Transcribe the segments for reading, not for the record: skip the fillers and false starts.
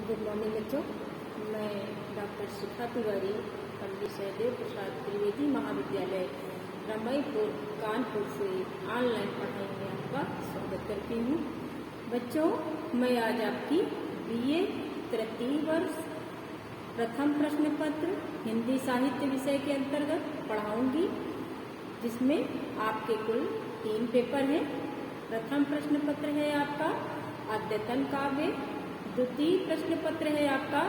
Good morning बच्चों। मैं doctor शिखा तिवारी पंडित सहदेव प्रसाद त्रिवेदी महाविद्यालय रमईपुर कानपुर से ऑनलाइन पढ़ाई में आपका स्वागत करती हूँ। बच्चों, मैं आज आपकी बीए तृतीय वर्ष प्रथम प्रश्न पत्र हिंदी साहित्य विषय के अंतर्गत पढ़ाऊंगी, जिसमें आपके कुल 3 पेपर हैं। प्रथम प्रश्न पत्र है आपका अद्यतन काव्य, द्वितीय प्रश्न पत्र है आपका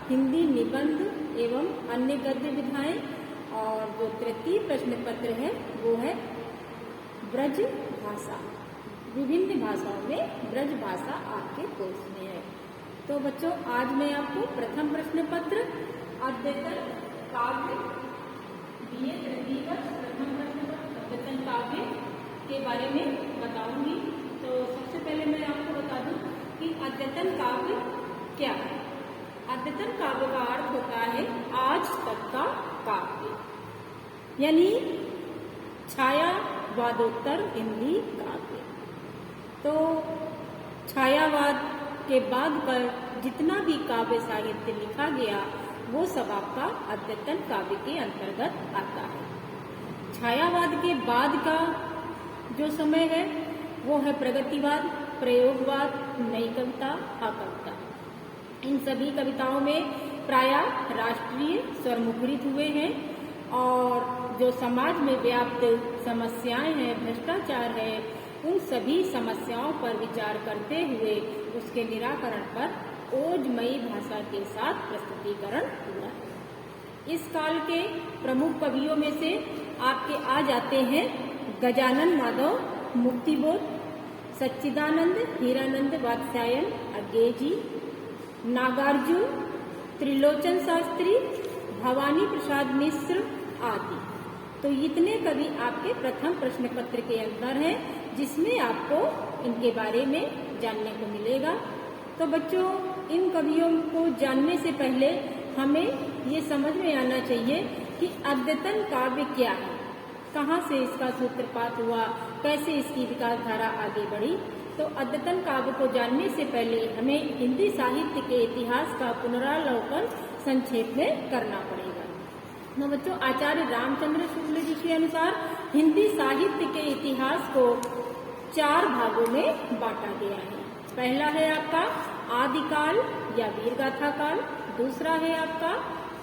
हिंदी निबंध एवं अन्य गद्य विधाएं, और जो तृतीय प्रश्न पत्र है वो है ब्रज भाषा। विभिन्न भाषाओं में ब्रज भाषा आपके कोर्स में है। तो बच्चों, आज मैं आपको प्रथम प्रश्न पत्र अद्यतन काव्य बीए तृतीय वर्ष प्रथम प्रश्न पत्र अद्यतन काव्य के बारे में बताऊंगी। तो सबसे पहले मैं आपको बता दूं कि अद्यतन काव्य क्या है। अद्यतन काव्य का अर्थ होता है आज तक का काव्य, यानी छायावादोत्तर हिंदी काव्य। तो छायावाद के बाद पर जितना भी काव्य साहित्य लिखा गया वो सब आपका अद्यतन काव्य के अंतर्गत आता है। छायावाद के बाद का जो समय है वो है प्रगतिवाद, प्रयोगवाद, नई कविता, अकविता। इन सभी कविताओं में प्रायः राष्ट्रीय स्वर मुखरित हुए हैं, और जो समाज में व्याप्त समस्याएं हैं, भ्रष्टाचार है, उन सभी समस्याओं पर विचार करते हुए उसके निराकरण पर ओजमयी भाषा के साथ प्रस्तुतिकरण हुआ है। इस काल के प्रमुख कवियों में से आपके आ जाते हैं गजानन माधव मुक्तिबोध, सच्चिदानंद हीरानंद वात्स्यायन अज्ञेयजी, नागार्जुन, त्रिलोचन शास्त्री, भवानी प्रसाद मिश्र आदि। तो इतने कवि आपके प्रथम प्रश्न पत्र के अंदर हैं, जिसमें आपको इनके बारे में जानने को मिलेगा। तो बच्चों, इन कवियों को जानने से पहले हमें ये समझ में आना चाहिए कि अद्यतन काव्य क्या है, कहाँ से इसका सूत्रपात हुआ, कैसे इसकी विकास धारा आगे बढ़ी। तो अद्यतन काव्य को जानने से पहले हमें हिंदी साहित्य के इतिहास का पुनरावलोकन संक्षेप में करना पड़ेगा। तो बच्चों, आचार्य रामचंद्र शुक्ल जी के अनुसार हिंदी साहित्य के इतिहास को 4 भागों में बांटा गया है। पहला है आपका आदिकाल या वीरगाथा काल, दूसरा है आपका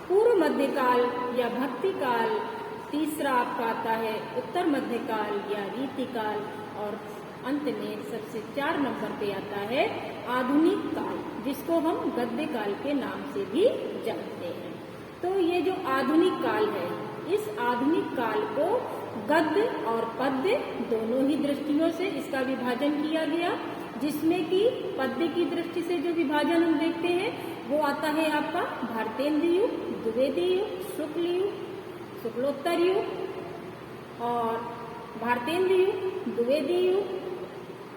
पूर्व मध्यकाल या भक्ति काल, तीसरा आपका आता है उत्तर मध्यकाल या रीतिकाल, और अंत में सबसे 4 नंबर पे आता है आधुनिक काल, जिसको हम गद्य काल के नाम से भी जानते हैं। तो ये जो आधुनिक काल है, इस आधुनिक काल को गद्य और पद्य दोनों ही दृष्टियों से इसका विभाजन किया गया, जिसमें कि पद्य की दृष्टि से जो विभाजन हम देखते हैं वो आता है आपका भारतेंद्र युग, द्विवेदी युग, शुक्ल युग, शुक्लोत्तर युग और भारतेंद्र युग, द्विवेदी युग,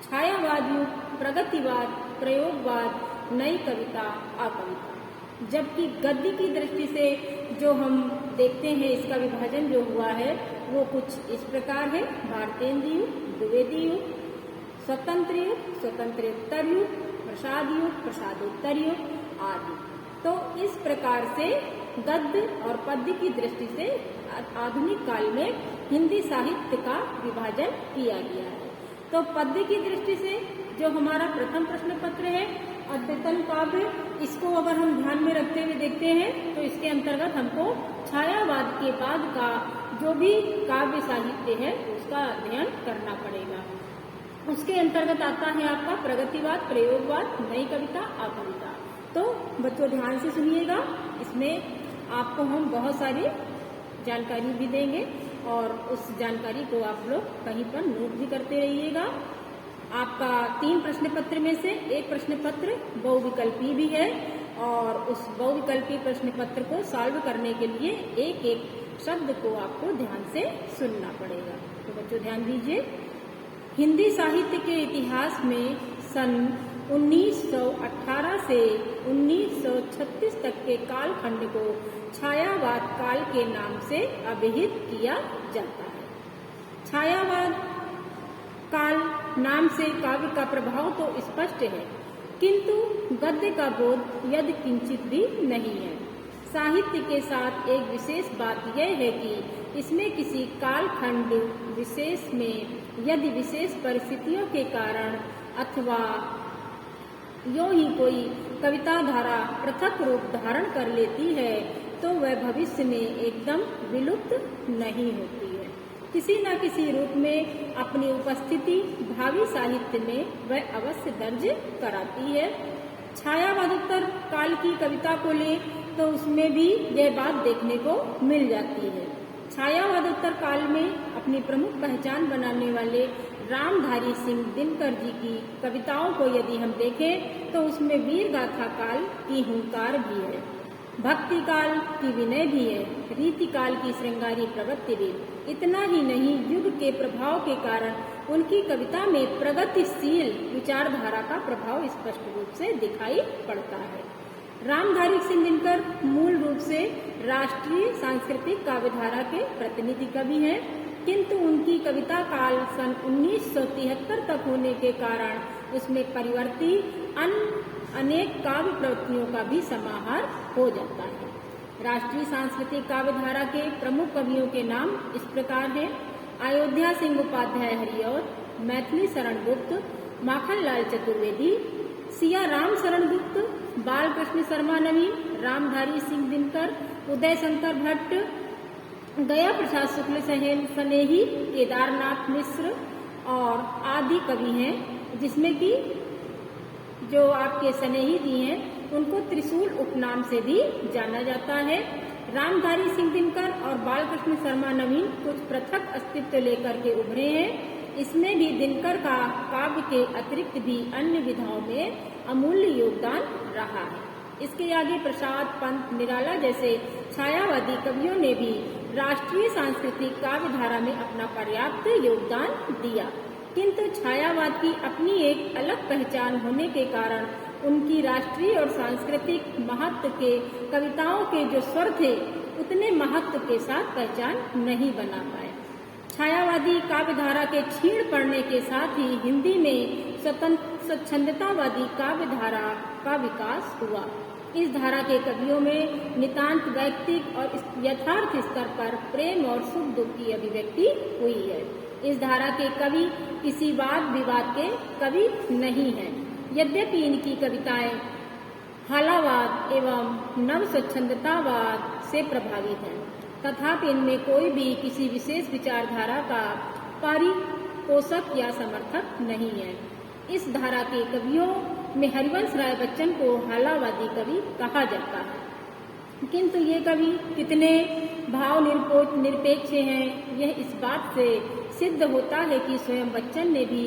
छायावाद युग, प्रगतिवाद, प्रयोगवाद, नई कविता, अकविता। जबकि गद्य की दृष्टि से जो हम देखते हैं इसका विभाजन जो हुआ है वो कुछ इस प्रकार है: भारतेंद्र युग, द्विवेदी युग, स्वतंत्र युग, स्वतंत्रोत्तर युग, प्रसाद युग, प्रसादोत्तर युग आदि। तो इस प्रकार से गद्य और पद्य की दृष्टि से आधुनिक काल में हिंदी साहित्य का विभाजन किया गया है। तो पद्य की दृष्टि से जो हमारा प्रथम प्रश्न पत्र है अद्यतन काव्य, इसको अगर हम ध्यान में रखते हुए देखते हैं तो इसके अंतर्गत हमको छायावाद के बाद का जो भी काव्य साहित्य है उसका अध्ययन करना पड़ेगा। उसके अंतर्गत आता है आपका प्रगतिवाद, प्रयोगवाद, नई कविता, अकविता। तो बच्चों ध्यान से सुनिएगा, इसमें आपको हम बहुत सारी जानकारी भी देंगे और उस जानकारी को आप लोग कहीं पर नोट भी करते रहिएगा। आपका 3 प्रश्न पत्र में से एक प्रश्न पत्र बहुविकल्पी भी है, और उस बहुविकल्पी प्रश्न पत्र को सॉल्व करने के लिए एक एक शब्द को आपको ध्यान से सुनना पड़ेगा। तो बच्चों ध्यान दीजिए। हिंदी साहित्य के इतिहास में सन 1918 से 1936 तक के कालखंड को छायावाद काल के नाम से अभिहित किया जाता है। छायावाद काल नाम से काव्य का प्रभाव तो स्पष्ट है, किंतु गद्य का बोध यदि किंचित भी नहीं है। साहित्य के साथ एक विशेष बात यह है कि इसमें किसी कालखंड विशेष में यदि विशेष परिस्थितियों के कारण अथवा यूं ही कोई कविता धारा पृथक रूप धारण कर लेती है तो वह भविष्य में एकदम विलुप्त नहीं होती है। किसी न किसी रूप में अपनी उपस्थिति भावी साहित्य में वह अवश्य दर्ज कराती है। छायावादोत्तर काल की कविता को ले तो उसमें भी यह बात देखने को मिल जाती है। छायावादोत्तर काल में अपनी प्रमुख पहचान बनाने वाले रामधारी सिंह दिनकर जी की कविताओं को यदि हम देखें तो उसमें वीर गाथा काल की हुंकार भी है, भक्ति काल की विनय भी है, रीति काल की श्रृंगारी प्रवृत्ति भी। इतना ही नहीं, युग के प्रभाव के कारण उनकी कविता में प्रगतिशील विचारधारा का प्रभाव स्पष्ट रूप से दिखाई पड़ता है। रामधारी सिंह दिनकर मूल रूप से राष्ट्रीय सांस्कृतिक काव्यधारा के प्रतिनिधि कवि हैं, किंतु उनकी कविता काल सन 1973 तक होने के कारण उसमें परिवर्ती अनेक काव्य प्रवृत्तियों का भी समाहार हो जाता है। राष्ट्रीय सांस्कृतिक काव्यधारा के प्रमुख कवियों के नाम इस प्रकार हैं: अयोध्या सिंह उपाध्याय हरिऔध, मैथिली शरण गुप्त, माखनलाल चतुर्वेदी, सिया राम शरण गुप्त, बालकृष्ण शर्मा नवीन, रामधारी सिंह दिनकर, उदय शंकर भट्ट, गया प्रसाद शुक्ल सनेही, केदारनाथ मिश्र और आदि कवि हैं, जिसमें कि जो आपके सनेही जी हैं उनको त्रिशूल उपनाम से भी जाना जाता है। रामधारी सिंह दिनकर और बालकृष्ण शर्मा नवीन कुछ पृथक अस्तित्व लेकर के उभरे हैं। इसमें भी दिनकर का काव्य के अतिरिक्त भी अन्य विधाओं में अमूल्य योगदान रहा है। इसके आगे प्रसाद, पंत, निराला जैसे छायावादी कवियों ने भी राष्ट्रीय सांस्कृतिक काव्यधारा में अपना पर्याप्त योगदान दिया, किंतु छायावाद की अपनी एक अलग पहचान होने के कारण उनकी राष्ट्रीय और सांस्कृतिक महत्व के कविताओं के जो स्वर थे उतने महत्व के साथ पहचान नहीं बना पाए। छायावादी काव्यधारा के क्षीण पड़ने के साथ ही हिंदी में स्वच्छंदतावादी काव्यधारा का विकास हुआ। इस धारा के कवियों में नितांत वैयक्तिक और यथार्थ स्तर पर प्रेम और सुख दुख की अभिव्यक्ति हुई है। इस धारा के कवि किसी वाद विवाद के कवि नहीं हैं, यद्यपि इनकी कविताएं हालावाद एवं नव स्वच्छंदतावाद से प्रभावित हैं, तथापि इनमें कोई भी किसी विशेष विचारधारा का परिपोषक या समर्थक नहीं है। इस धारा के कवियों में हरिवंश राय बच्चन को हालावादी कवि कहा जाता है, किंतु ये कवि कितने भाव निरपेक्ष हैं यह इस बात से सिद्ध होता है कि स्वयं बच्चन ने भी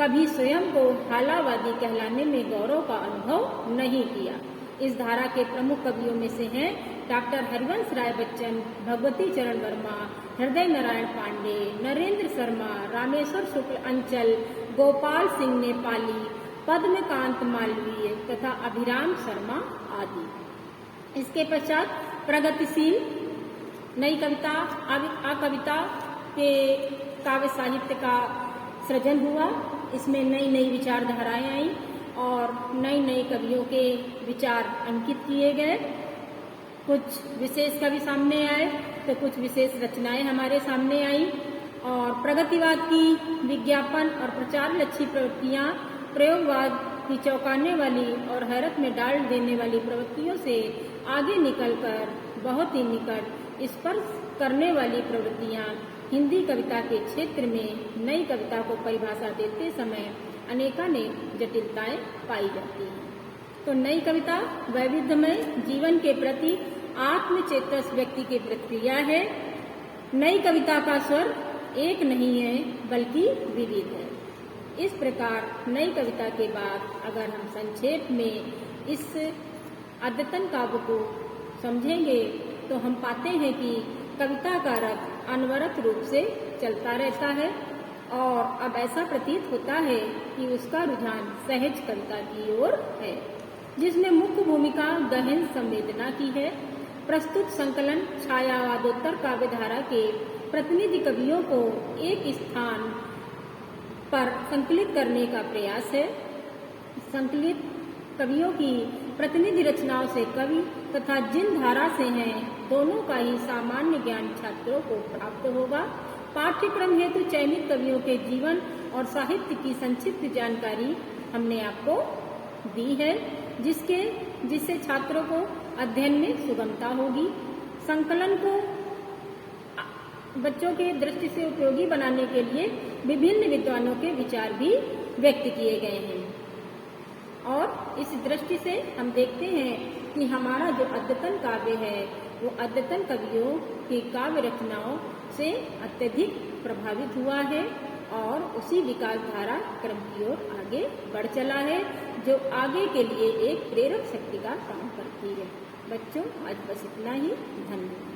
कभी स्वयं को हालावादी कहलाने में गौरव का अनुभव नहीं किया। इस धारा के प्रमुख कवियों में से हैं डॉक्टर हरिवंश राय बच्चन, भगवती चरण वर्मा, हृदय नारायण पांडे, नरेंद्र शर्मा, रामेश्वर शुक्ल अंचल, गोपाल सिंह नेपाली, पद्मकांत मालवीय तथा अभिराम शर्मा आदि। इसके पश्चात प्रगतिशील नई कविता कविता के काव्य साहित्य का सृजन हुआ। इसमें नई नई विचारधाराएं आई और नई नई कवियों के विचार अंकित किए गए। कुछ विशेष कवि सामने आए तो कुछ विशेष रचनाएं हमारे सामने आई और प्रगतिवाद की विज्ञापन और प्रचार लक्षी प्रवृत्तियां प्रयोगवाद की चौंकाने वाली और हैरत में डाल देने वाली प्रवृत्तियों से आगे निकलकर बहुत ही निकट स्पर्श करने वाली प्रवृत्तियां हिंदी कविता के क्षेत्र में नई कविता को परिभाषा देते समय अनेकानेक जटिलताएं पाई जाती हैं। तो नई कविता वैविध्यमय जीवन के प्रति आत्मचेतस व्यक्ति की प्रक्रिया है। नई कविता का स्वर एक नहीं है बल्कि विविध है। इस प्रकार नई कविता के बाद अगर हम संक्षेप में इस अद्यतन काव्य को समझेंगे तो हम पाते हैं कि कविता का रंग अनवरत रूप से चलता रहता है और अब ऐसा प्रतीत होता है कि उसका रुझान सहज कविता की ओर है, जिसमें मुख्य भूमिका गहन संवेदना की है। प्रस्तुत संकलन छायावादोत्तर काव्यधारा के प्रतिनिधि कवियों को एक स्थान पर संकलित करने का प्रयास है। संकलित कवियों की प्रतिनिधि रचनाओं से कवि तथा जिन धारा से हैं दोनों का ही सामान्य ज्ञान छात्रों को प्राप्त होगा। पाठ्यक्रम हेतु चयनित कवियों के जीवन और साहित्य की संक्षिप्त जानकारी हमने आपको दी है, जिससे छात्रों को अध्ययन में सुगमता होगी। संकलन को बच्चों के दृष्टि से उपयोगी बनाने के लिए विभिन्न विद्वानों के विचार भी व्यक्त किए गए हैं और इस दृष्टि से हम देखते हैं कि हमारा जो अद्यतन काव्य है वो अद्यतन कवियों की काव्य रचनाओं से अत्यधिक प्रभावित हुआ है और उसी विकास धारा क्रम की ओर आगे बढ़ चला है, जो आगे के लिए एक प्रेरक शक्ति का काम करती है। बच्चों, आज बस इतना ही। धन्यवाद।